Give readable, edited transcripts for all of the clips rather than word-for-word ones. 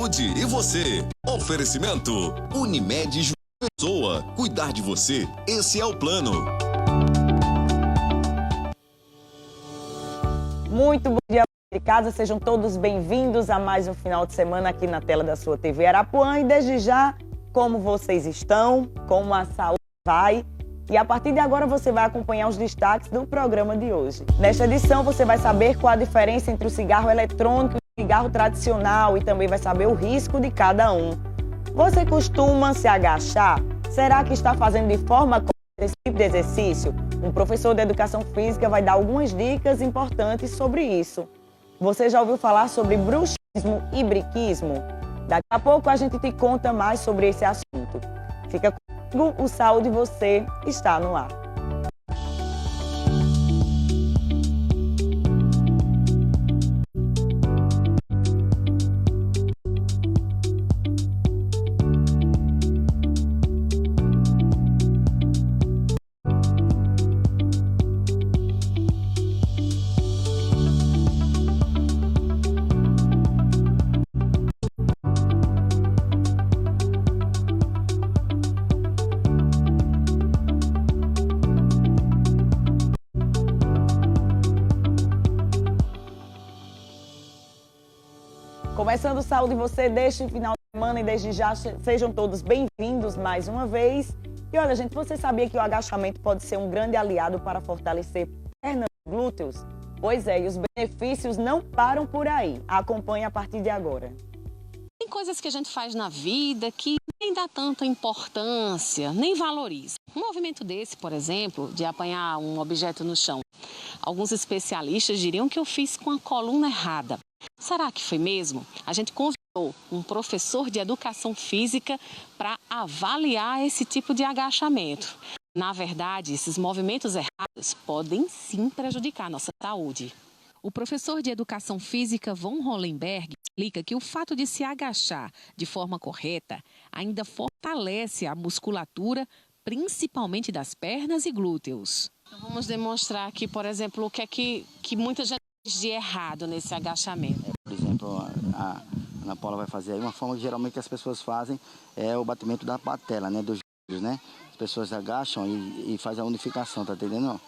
saúde e você. Oferecimento Unimed João Pessoa. Cuidar de você, esse é o plano. Muito bom dia de casa, sejam todos bem-vindos a mais um final de semana aqui na tela da sua TV Arapuã. E desde já, como vocês estão, como a saúde vai? E a partir de agora você vai acompanhar os destaques do programa de hoje. Nesta edição você vai saber qual a diferença entre o cigarro eletrônico e o cigarro tradicional e também vai saber o risco de cada um. Você costuma se agachar? Será que está fazendo de forma correta esse tipo de exercício? Um professor de educação física vai dar algumas dicas importantes sobre isso. Você já ouviu falar sobre bruxismo e briquismo? Daqui a pouco a gente te conta mais sobre esse assunto. Fica comigo, o Saúde Você está no ar. Começando o Saúde Você deste final de semana e desde já sejam todos bem-vindos mais uma vez. E olha, gente, você sabia que o agachamento pode ser um grande aliado para fortalecer pernas e glúteos? Pois é, e os benefícios não param por aí. Acompanhe a partir de agora. Tem coisas que a gente faz na vida que nem dá tanta importância, nem valoriza. Um movimento desse, por exemplo, de apanhar um objeto no chão. Alguns especialistas diriam que eu fiz com a coluna errada. Será que foi mesmo? A gente convidou um professor de educação física para avaliar esse tipo de agachamento. Na verdade, esses movimentos errados podem sim prejudicar a nossa saúde. O professor de educação física Von Hollenberg explica que o fato de se agachar de forma correta ainda fortalece a musculatura, principalmente das pernas e glúteos. Então, vamos demonstrar aqui, por exemplo, o que é que muita gente faz de errado nesse agachamento. Por exemplo, a Ana Paula vai fazer aí uma forma que geralmente as pessoas fazem é o batimento da patela, né, dos joelhos, né? As pessoas agacham e fazem a unificação, tá entendendo?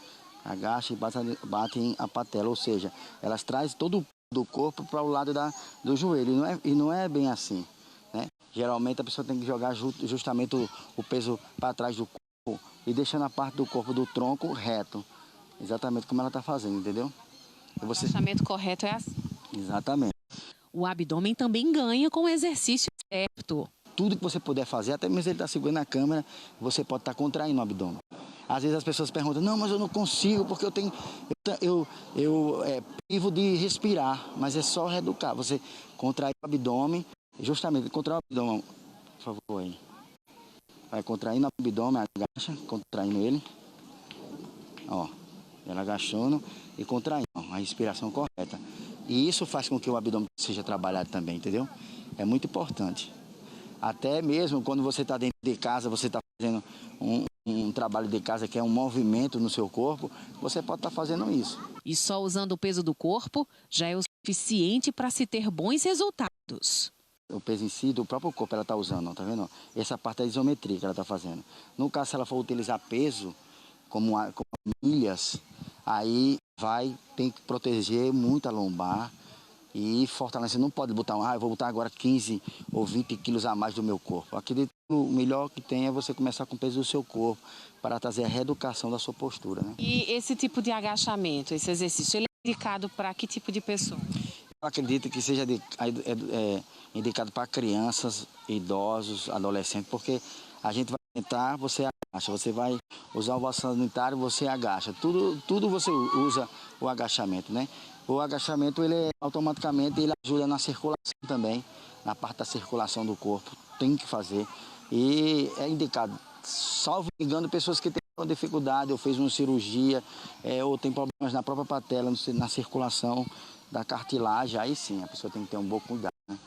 Agacham e batem a patela, ou seja, elas trazem todo o corpo para o lado do joelho, e não é bem assim, né? Geralmente a pessoa tem que jogar justamente o peso para trás do corpo e deixando a parte do corpo do tronco reto, exatamente como ela está fazendo, entendeu? O agachamento correto é assim. Exatamente. O abdômen também ganha com o exercício certo. Tudo que você puder fazer, até mesmo ele está segurando a câmera, você pode estar contraindo o abdômen. Às vezes as pessoas perguntam, não, mas eu não consigo, porque eu privo de respirar, mas é só reeducar. Você contrai o abdômen, justamente, contrai o abdômen, por favor, aí. Vai contraindo o abdômen, agacha, contraindo ele, ó, ela agachando e contraindo, a respiração correta. E isso faz com que o abdômen seja trabalhado também, entendeu? É muito importante. Até mesmo quando você está dentro de casa, você está fazendo um trabalho de casa que é um movimento no seu corpo, você pode estar fazendo isso. E só usando o peso do corpo já é o suficiente para se ter bons resultados. O peso em si, do próprio corpo ela está usando, tá vendo? Essa parte é a isometria que ela está fazendo. No caso, se ela for utilizar peso, como milhas, aí tem que proteger muito a lombar e fortalecer. Não pode botar, eu vou botar agora 15 ou 20 quilos a mais do meu corpo. Acredito que o melhor que tem é você começar com o peso do seu corpo para trazer a reeducação da sua postura, né? E esse tipo de agachamento, esse exercício, ele é indicado para que tipo de pessoa? Eu acredito que seja indicado para crianças, idosos, adolescentes, porque a gente vai tentar, você agacha, você vai usar o vaso sanitário, você agacha. Tudo você usa o agachamento, né? O agachamento, ele automaticamente ele ajuda na circulação também, na parte da circulação do corpo, tem que fazer. E é indicado, salvo engano, pessoas que têm dificuldade, ou fez uma cirurgia, ou tem problemas na própria patela, na circulação da cartilagem, aí sim, a pessoa tem que ter um bom cuidado, né?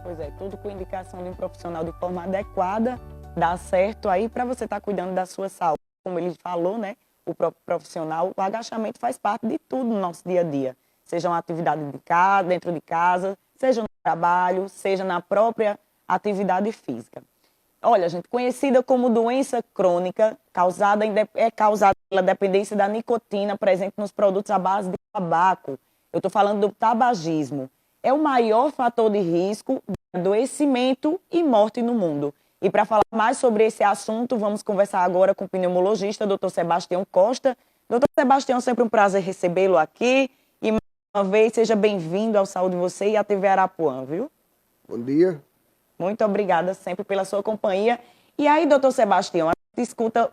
Pois é, tudo com indicação de um profissional de forma adequada, dá certo aí para você estar cuidando da sua saúde. Como ele falou, né? O próprio profissional, o agachamento faz parte de tudo no nosso dia a dia. Seja uma atividade de casa, dentro de casa, seja no trabalho, seja na própria atividade física. Olha, gente, conhecida como doença crônica, é causada pela dependência da nicotina presente nos produtos à base de tabaco. Eu estou falando do tabagismo. É o maior fator de risco de adoecimento e morte no mundo. E para falar mais sobre esse assunto, vamos conversar agora com o pneumologista, Dr. Sebastião Costa. Dr. Sebastião, sempre um prazer recebê-lo aqui. E mais uma vez, seja bem-vindo ao Saúde Você e à TV Arapuã, viu? Bom dia. Muito obrigada sempre pela sua companhia. E aí, doutor Sebastião, a gente escuta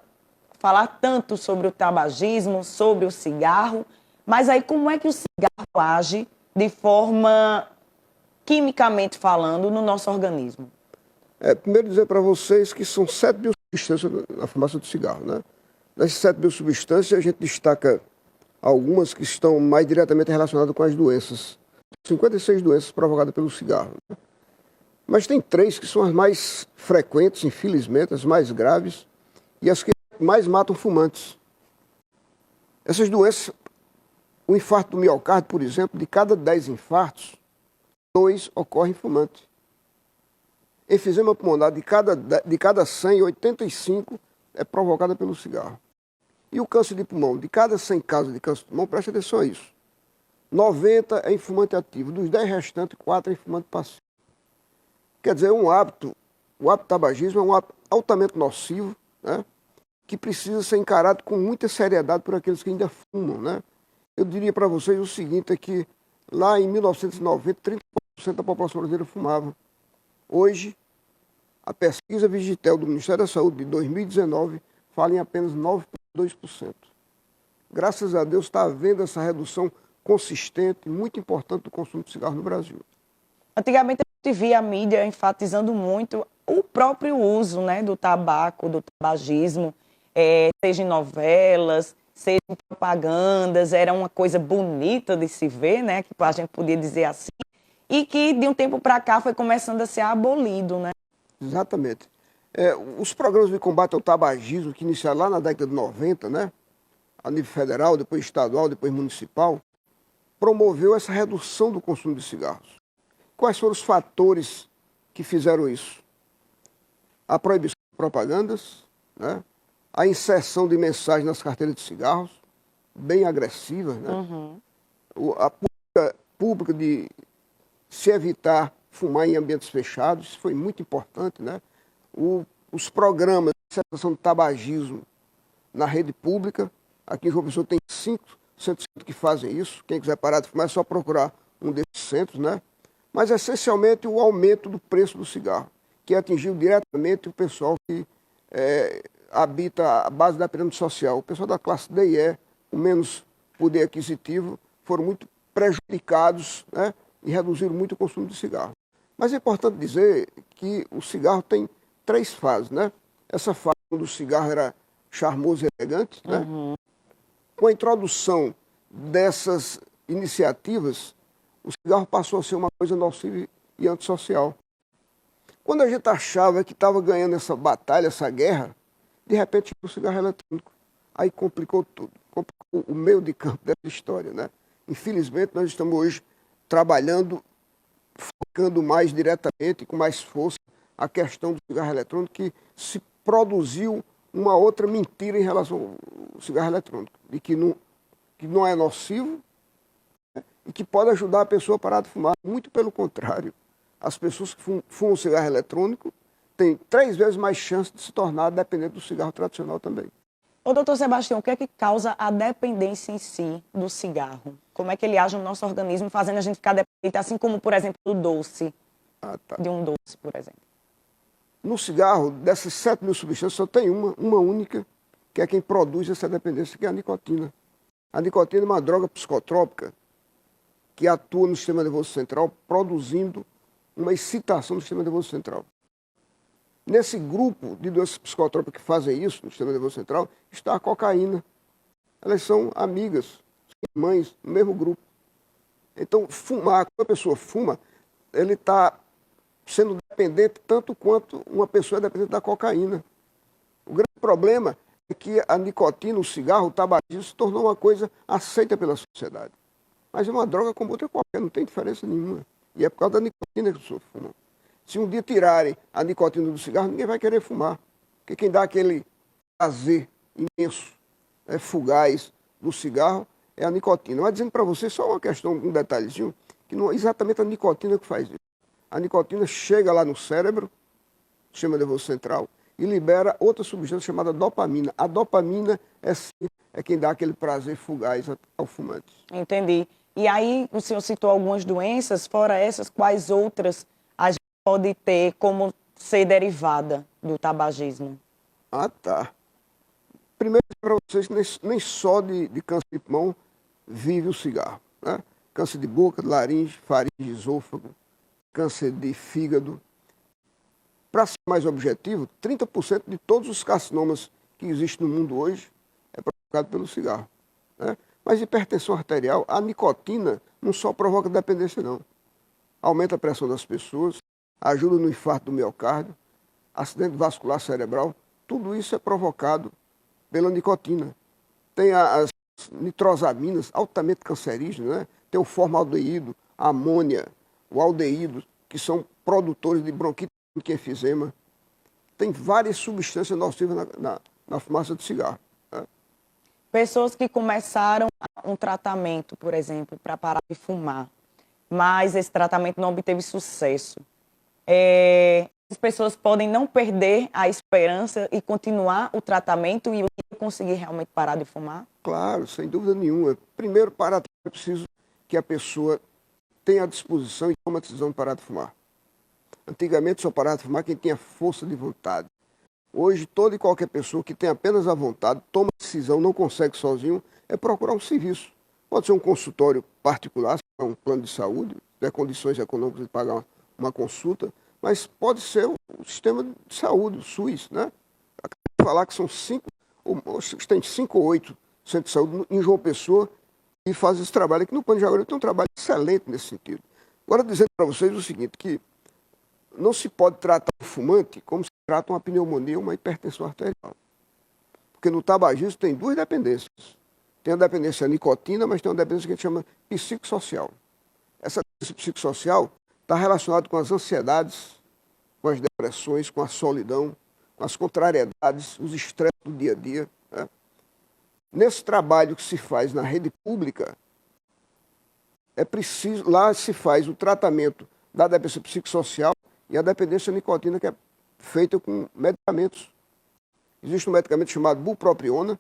falar tanto sobre o tabagismo, sobre o cigarro, mas aí como é que o cigarro age de forma quimicamente falando no nosso organismo? Primeiro dizer para vocês que são 7 mil substâncias na fumaça do cigarro, né? Dessas 7 mil substâncias, a gente destaca algumas que estão mais diretamente relacionadas com as doenças. 56 doenças provocadas pelo cigarro, né? Mas tem 3 que são as mais frequentes, infelizmente, as mais graves e as que mais matam fumantes. Essas doenças, o infarto do miocárdio, por exemplo, de cada 10 infartos, 2 ocorrem em fumante. Enfisema pulmonar, de cada 100, 85 é provocada pelo cigarro. E o câncer de pulmão, de cada 100 casos de câncer de pulmão, preste atenção a isso. 90 é em fumante ativo, dos 10 restantes, 4 é em fumante passivo. Quer dizer, o hábito tabagismo é um hábito altamente nocivo, né, que precisa ser encarado com muita seriedade por aqueles que ainda fumam, né? Eu diria para vocês o seguinte, é que lá em 1990, 30% da população brasileira fumava. Hoje, a pesquisa Vigitel do Ministério da Saúde de 2019 fala em apenas 9,2%. Graças a Deus está havendo essa redução consistente, muito importante do consumo de cigarro no Brasil. Antigamente a gente via a mídia enfatizando muito o próprio uso, né, do tabaco, do tabagismo, seja em novelas, seja em propagandas, era uma coisa bonita de se ver, né, que a gente podia dizer assim, e que de um tempo para cá foi começando a ser abolido, né? Exatamente. Os programas de combate ao tabagismo, que iniciaram lá na década de 90, né, a nível federal, depois estadual, depois municipal, promoveu essa redução do consumo de cigarros. Quais foram os fatores que fizeram isso? A proibição de propagandas, né, a inserção de mensagens nas carteiras de cigarros, bem agressivas, né? A pública de se evitar fumar em ambientes fechados, isso foi muito importante, né? Os programas de inserção de tabagismo na rede pública, aqui em João Pessoa tem 5 centros que fazem isso, quem quiser parar de fumar é só procurar um desses centros, né? Mas essencialmente o aumento do preço do cigarro, que atingiu diretamente o pessoal que habita a base da pirâmide social. O pessoal da classe D e E, com menos poder aquisitivo, foram muito prejudicados, né, e reduziram muito o consumo de cigarro. Mas é importante dizer que o cigarro tem 3 fases, né? Essa fase quando o cigarro era charmoso e elegante, né? Com a introdução dessas iniciativas, o cigarro passou a ser uma coisa nociva e antissocial. Quando a gente achava que estava ganhando essa batalha, essa guerra, de repente o cigarro eletrônico. Aí complicou tudo, complicou o meio de campo dessa história, né? Infelizmente, nós estamos hoje trabalhando, focando mais diretamente, com mais força, a questão do cigarro eletrônico, que se produziu uma outra mentira em relação ao cigarro eletrônico, de que não é nocivo, né, e que pode ajudar a pessoa a parar de fumar. Muito pelo contrário, as pessoas que fumam cigarro eletrônico têm 3 vezes mais chance de se tornar dependente do cigarro tradicional também. Ô, doutor Sebastião, o que é que causa a dependência em si do cigarro? Como é que ele age no nosso organismo, fazendo a gente ficar dependente, assim como, por exemplo, do doce, de um doce, por exemplo? No cigarro, dessas 7 mil substâncias, só tem uma única, que é quem produz essa dependência, que é a nicotina. A nicotina é uma droga psicotrópica que atua no sistema nervoso central, produzindo uma excitação no sistema nervoso central. Nesse grupo de doenças psicotrópicas que fazem isso no sistema nervoso central, está a cocaína. Elas são amigas, irmãs, no mesmo grupo. Então, fumar, quando a pessoa fuma, ele está sendo dependente tanto quanto uma pessoa é dependente da cocaína. O grande problema é que a nicotina, o cigarro, o tabagismo se tornou uma coisa aceita pela sociedade. Mas é uma droga como outra qualquer, não tem diferença nenhuma. E é por causa da nicotina que as pessoas fumam. Se um dia tirarem a nicotina do cigarro, ninguém vai querer fumar. Porque quem dá aquele prazer imenso, fugaz do cigarro, é a nicotina. Mas dizendo para você só uma questão, um detalhezinho, que não é exatamente a nicotina que faz isso. A nicotina chega lá no cérebro, sistema nervoso central, e libera outra substância chamada dopamina. A dopamina é quem dá aquele prazer fugaz ao fumante. Entendi. E aí, o senhor citou algumas doenças, fora essas, quais outras a gente pode ter como ser derivada do tabagismo? Ah, tá. Primeiro, para vocês, nem só de câncer de pulmão vive o cigarro, né? Câncer de boca, de laringe, faringe, esôfago, câncer de fígado. Para ser mais objetivo, 30% de todos os carcinomas que existem no mundo hoje é provocado pelo cigarro, né? Mas hipertensão arterial, a nicotina não só provoca dependência, não. Aumenta a pressão das pessoas, ajuda no infarto do miocárdio, acidente vascular cerebral, tudo isso é provocado pela nicotina. Tem as nitrosaminas, altamente cancerígenas, né? Tem o formaldeído, a amônia, o aldeído, que são produtores de bronquite e enfisema. Tem várias substâncias nocivas na fumaça de cigarro, né? Pessoas que começaram um tratamento, por exemplo, para parar de fumar, mas esse tratamento não obteve sucesso. As pessoas podem não perder a esperança e continuar o tratamento e conseguir realmente parar de fumar? Claro, sem dúvida nenhuma. Primeiro, é preciso que a pessoa tenha a disposição e tome a decisão de parar de fumar. Antigamente só parava de fumar quem tinha força de vontade. Hoje, toda e qualquer pessoa que tem apenas a vontade, toma decisão, não consegue sozinho, é procurar um serviço. Pode ser um consultório particular, um plano de saúde, ter condições econômicas de pagar uma consulta, mas pode ser o sistema de saúde, o SUS, né? Acabei de falar que são tem 5 ou 8 centros de saúde em João Pessoa e fazem esse trabalho aqui no Plano de Jaguariúna, tem um trabalho excelente nesse sentido. Agora, dizendo para vocês o seguinte, que não se pode tratar o fumante como se trata uma pneumonia ou uma hipertensão arterial. Porque no tabagismo tem duas dependências. Tem a dependência à nicotina, mas tem uma dependência que a gente chama psicossocial. Essa dependência psicossocial está relacionada com as ansiedades, com as depressões, com a solidão, com as contrariedades, os estresses do dia a dia, né? Nesse trabalho que se faz na rede pública, é preciso, lá se faz o tratamento da dependência psicossocial e a dependência à nicotina, que é feita com medicamentos. Existe um medicamento chamado bupropiona,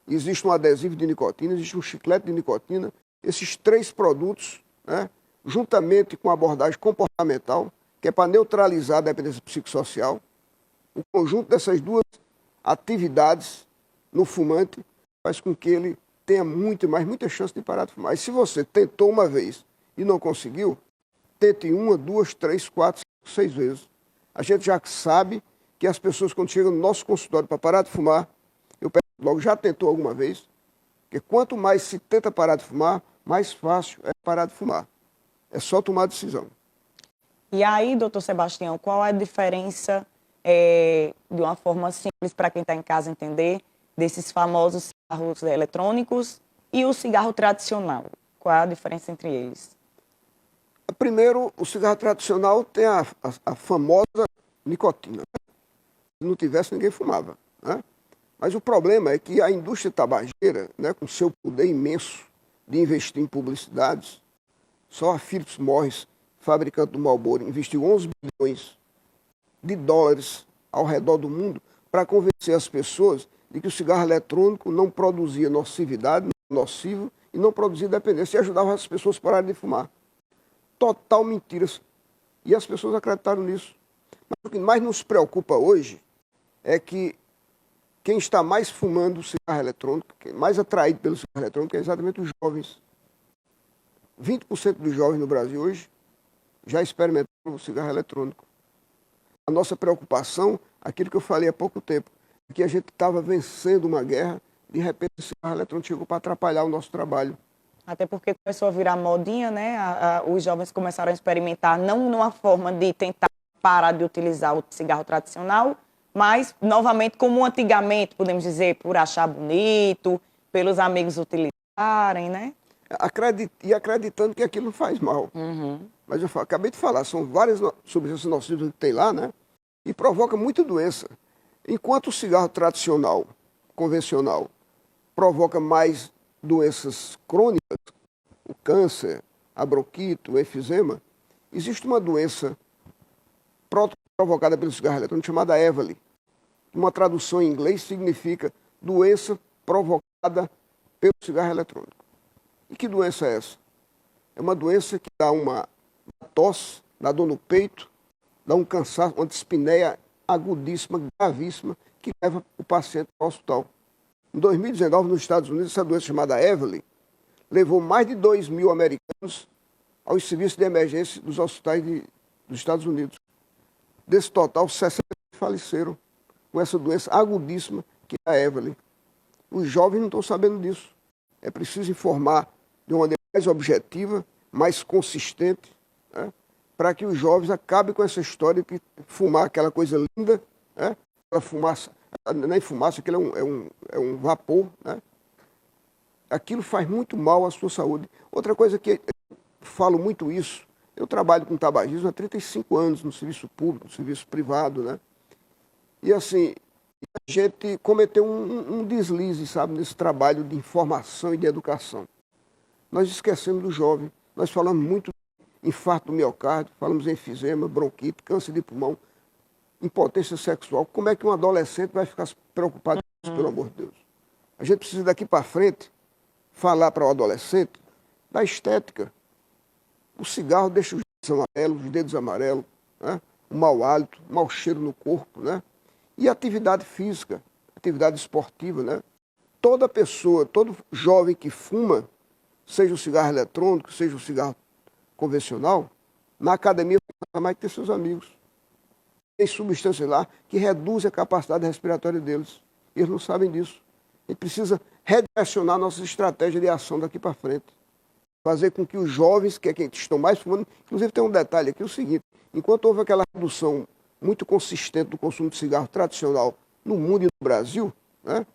existe um adesivo de nicotina, existe um chiclete de nicotina. Esses 3 produtos, né, juntamente com a abordagem comportamental, que é para neutralizar a dependência psicossocial, o conjunto dessas duas atividades no fumante faz com que ele tenha muita chance de parar de fumar. E se você tentou uma vez e não conseguiu, tente 1, 2, 3, 4, 5, 6 vezes. A gente já sabe que as pessoas, quando chegam no nosso consultório para parar de fumar, eu pergunto logo, já tentou alguma vez? Porque quanto mais se tenta parar de fumar, mais fácil é parar de fumar. É só tomar a decisão. E aí, doutor Sebastião, qual é a diferença, de uma forma simples para quem está em casa entender, desses famosos cigarros eletrônicos e o cigarro tradicional? Qual é a diferença entre eles? Primeiro, o cigarro tradicional tem a famosa nicotina. Se não tivesse, ninguém fumava, né? Mas o problema é que a indústria tabageira, né, com seu poder imenso de investir em publicidades, só a Philip Morris, fabricante do Marlboro, investiu 11 bilhões de dólares ao redor do mundo para convencer as pessoas de que o cigarro eletrônico não produzia nocividade, não era nocivo, e não produzia dependência, e ajudava as pessoas a pararem de fumar. Total mentira. E as pessoas acreditaram nisso. Mas o que mais nos preocupa hoje é que quem está mais fumando o cigarro eletrônico, quem é mais atraído pelo cigarro eletrônico, é exatamente os jovens. 20% dos jovens no Brasil hoje já experimentaram o cigarro eletrônico. A nossa preocupação, aquilo que eu falei há pouco tempo, é que a gente estava vencendo uma guerra, de repente o cigarro eletrônico chegou para atrapalhar o nosso trabalho. Até porque começou a virar modinha, né? Os jovens começaram a experimentar, não numa forma de tentar parar de utilizar o cigarro tradicional, mas, novamente, como antigamente, podemos dizer, por achar bonito, pelos amigos utilizarem, né? acreditando que aquilo não faz mal. Mas eu acabei de falar, são várias substâncias nocivas que tem lá, né? E provoca muita doença. Enquanto o cigarro tradicional, convencional, provoca mais doenças crônicas, o câncer, a bronquite, o enfisema, existe uma doença provocada pelo cigarro eletrônico chamada EVALI. Uma tradução em inglês significa doença provocada pelo cigarro eletrônico. E que doença é essa? É uma doença que dá uma tosse, dá dor no peito, dá um cansaço, uma dispneia agudíssima, gravíssima, que leva o paciente ao hospital. Em 2019, nos Estados Unidos, essa doença chamada EVALI levou mais de 2.000 americanos aos serviços de emergência dos hospitais dos Estados Unidos. Desse total, 60 faleceram com essa doença agudíssima que é a EVALI. Os jovens não estão sabendo disso. É preciso informar de uma maneira mais objetiva, mais consistente, né, para que os jovens acabem com essa história de que fumar aquela coisa linda, né, aquela fumaça, nem fumaça, aquilo é um vapor, né? Aquilo faz muito mal à sua saúde. Outra coisa que eu falo muito isso, eu trabalho com tabagismo há 35 anos no serviço público, no serviço privado, né? E assim, a gente cometeu um deslize, sabe, nesse trabalho de informação e de educação. Nós esquecemos do jovem, nós falamos muito de infarto do miocárdio, falamos em enfisema, bronquite, câncer de pulmão, impotência sexual. Como é que um adolescente vai ficar preocupado com isso, pelo amor de Deus? A gente precisa daqui para frente falar para o adolescente da estética. O cigarro deixa os dedos amarelos, né? O mau hálito, o mau cheiro no corpo, né? E atividade física, atividade esportiva, né? Toda pessoa, todo jovem que fuma, seja o cigarro eletrônico, seja o cigarro convencional, na academia vai mais que ter seus amigos. Tem substâncias lá que reduzem a capacidade respiratória deles. Eles não sabem disso. A gente precisa redirecionar nossas estratégias de ação daqui para frente. Fazer com que os jovens, que é quem estão mais fumando, inclusive tem um detalhe aqui, o seguinte, enquanto houve aquela redução muito consistente do consumo de cigarro tradicional no mundo e no Brasil, né,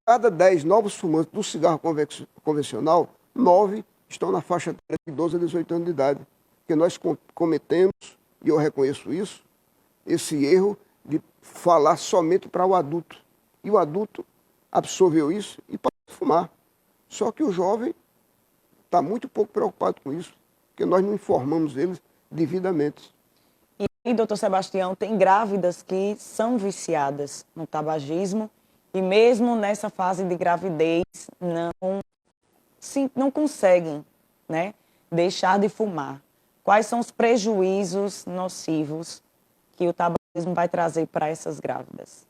cada 10 novos fumantes do cigarro convencional, 9 estão na faixa de 12 a 18 anos de idade. Porque nós cometemos, e eu reconheço isso, esse erro de falar somente para o adulto. E o adulto absorveu isso e parou de fumar. Só que o jovem está muito pouco preocupado com isso, porque nós não informamos eles devidamente. E, doutor Sebastião, tem grávidas que são viciadas no tabagismo e mesmo nessa fase de gravidez não conseguem, né, deixar de fumar. Quais são os prejuízos nocivos que o tabagismo vai trazer para essas grávidas?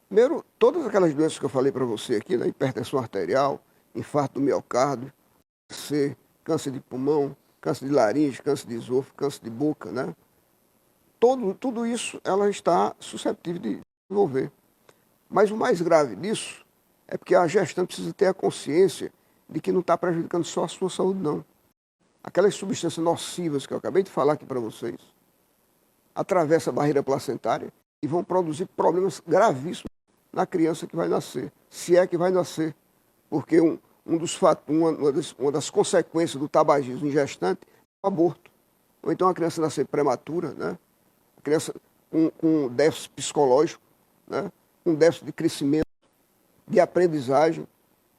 Primeiro, todas aquelas doenças que eu falei para você aqui, né, hipertensão arterial, infarto do miocárdio, câncer de pulmão, câncer de laringe, câncer de esôfago, câncer de boca, né? Tudo isso ela está suscetível de desenvolver. Mas o mais grave disso é porque a gestante precisa ter a consciência de que não está prejudicando só a sua saúde, não. Aquelas substâncias nocivas que eu acabei de falar aqui para vocês atravessam a barreira placentária e vão produzir problemas gravíssimos na criança que vai nascer, se é que vai nascer. Porque uma das consequências do tabagismo em gestante é o aborto. Ou então a criança nascer prematura, né? A criança com déficit psicológico, né? Com déficit de crescimento, de aprendizagem.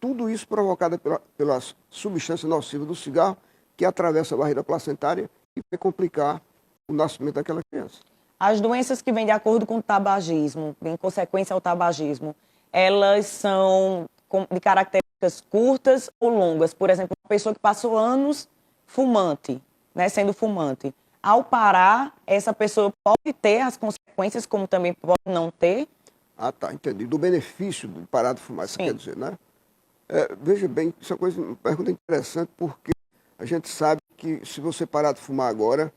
Tudo isso provocado pelas substâncias nocivas do cigarro que atravessa a barreira placentária e vai complicar o nascimento daquela criança. As doenças que vêm de acordo com o tabagismo, em consequência ao tabagismo, elas são de características curtas ou longas? Por exemplo, uma pessoa que passou anos fumante, né, sendo fumante. Ao parar, essa pessoa pode ter as consequências, como também pode não ter? Ah, tá, entendi. Do benefício de parar de fumar, isso quer dizer, né? Veja bem, isso é uma pergunta interessante, porque a gente sabe que se você parar de fumar agora,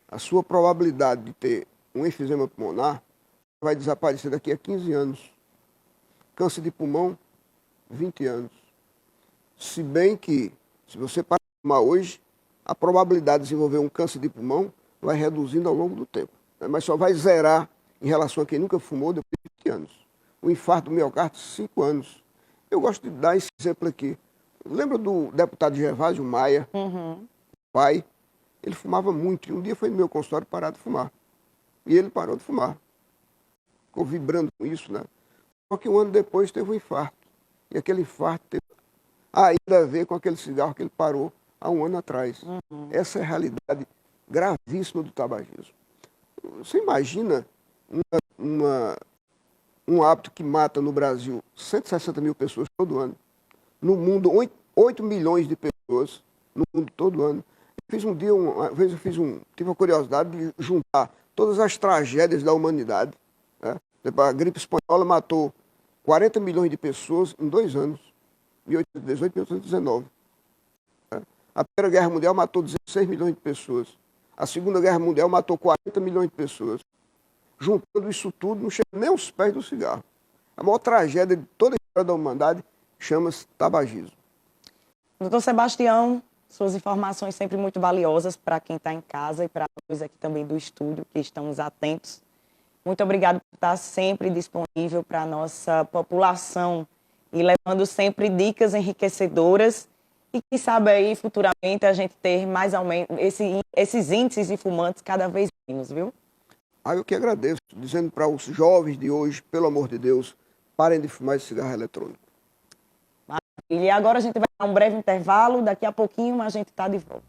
a sua probabilidade de ter um enfisema pulmonar vai desaparecer daqui a 15 anos. Câncer de pulmão, 20 anos. Se bem que, se você parar de fumar hoje, a probabilidade de desenvolver um câncer de pulmão vai reduzindo ao longo do tempo, né? Mas só vai zerar em relação a quem nunca fumou depois de 20 anos. O infarto do miocárdio, 5 anos. Eu gosto de dar esse exemplo aqui. Lembra do deputado Gervásio Maia, pai? Ele fumava muito. E um dia foi no meu consultório parar de fumar. E ele parou de fumar. Ficou vibrando com isso, né? Só que um ano depois teve um infarto. E aquele infarto teve ainda a ver com aquele cigarro que ele parou há um ano atrás. Essa é a realidade gravíssima do tabagismo. Você imagina um hábito que mata no Brasil 160 mil pessoas todo ano. No mundo, 8 milhões de pessoas no mundo todo ano. Uma vez eu tive a curiosidade de juntar todas as tragédias da humanidade. Né? A gripe espanhola matou 40 milhões de pessoas em 2 anos, 1818 e 1819. Né? A Primeira Guerra Mundial matou 16 milhões de pessoas. A Segunda Guerra Mundial matou 40 milhões de pessoas. Juntando isso tudo, não chega nem aos pés do cigarro. A maior tragédia de toda a história da humanidade chama-se tabagismo. Doutor Sebastião, suas informações sempre muito valiosas para quem está em casa e para nós aqui também do estúdio, que estamos atentos. Muito obrigado por estar sempre disponível para a nossa população e levando sempre dicas enriquecedoras e quem sabe aí futuramente a gente ter mais aumento, esses índices de fumantes cada vez menos, viu? Eu que agradeço, dizendo para os jovens de hoje, pelo amor de Deus, parem de fumar esse cigarro eletrônico. E agora a gente vai dar um breve intervalo, daqui a pouquinho a gente está de volta.